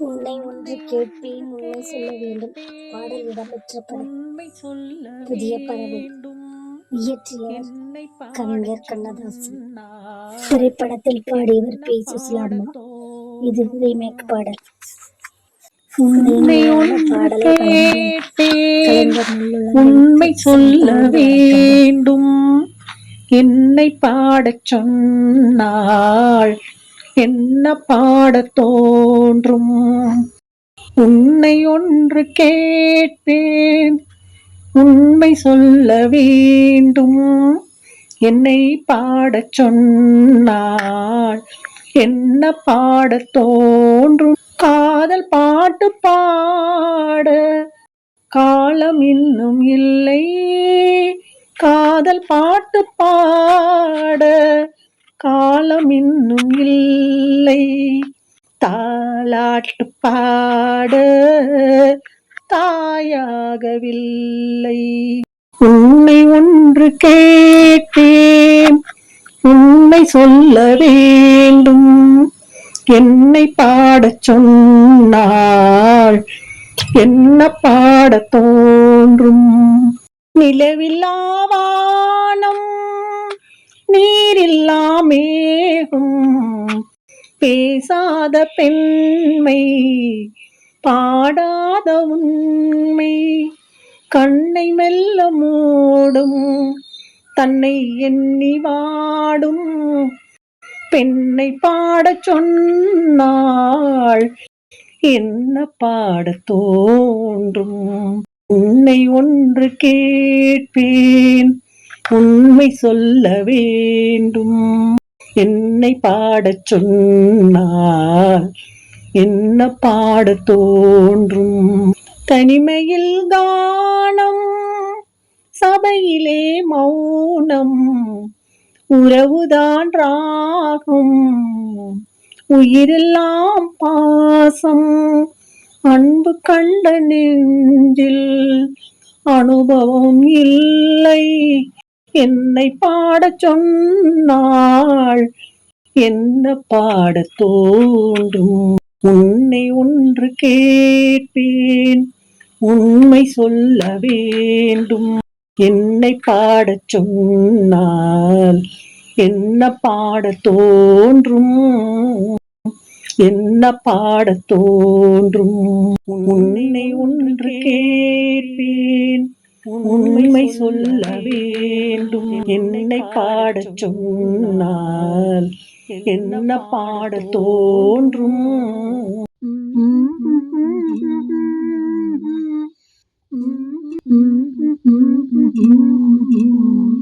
உன்னை ஒன்று கேட்பேன் உண்மை சொல்ல வேண்டும். பாடல் இடம்பெற்ற படம் புதிய பறவை. இயற்றியவர் கவிஞர் கண்ணதாசன். திரைப்படத்தில் பாடியவர் பி. சுசிலாம்மா. இது ரீமேக் பாடல். உண்மை சொல்ல வேண்டும், என்னை பாடச் சொன்னாள், என்ன பாடத் தோன்றும். உன்னை ஒன்று கேட்பேன், உண்மை சொல்ல வேண்டும், என்னை பாடச் சொன்னாள், என்ன பாடத் தோன்றும். காதல் பாட்டு பாட காலம் இன்னும் இல்லை, காதல் பாட்டு பாட காலம் இன்னும் இல்லை, தாலாட்டு பாட தாயாகவில்லை. உன்னை ஒன்று கேட்டேன், உண்மை சொல்ல வேண்டும், என்னை பாடச் சொன்னாள், என்ன பாடத் தோன்றும். நிலவில்லா வானம், நீரில்லா மேகம், பேசாத பெண்மை, பாடாத உண்மை, கண்ணை மெல்ல மூடும், தன்னை எண்ணி வாடும் பெண்ணை பாடச் சொன்னாள், என்ன பாடத் தோன்றும். உன்னை ஒன்று கேட்பேன், உண்மை சொல்ல வேண்டும், என்னை பாடச் சொன்னாள், என்ன பாடத் தோன்றும். தனிமையில் கானம், சபையிலே மௌனம், உறவுதான் ராகம், உயிரெல்லாம் பாசம், அன்பு கண்ட நெஞ்சில் அனுபவம் இல்லை, என்னை பாடச் சொன்னாள், என்ன பாடத் தோன்றும். உன்னை ஒன்று கேட்பேன், உண்மை சொல்ல வேண்டும், என்னை பாடச் சொன்னால், என்ன பாடத் தோன்றும், என்ன பாடத் தோன்றும். உன்னை ஒன்று கேட்பேன், உண்மை சொல்ல வேண்டும், என்னை பாடச் சொன்னால், என்ன பாடத் தோன்றும். Mm-hmm.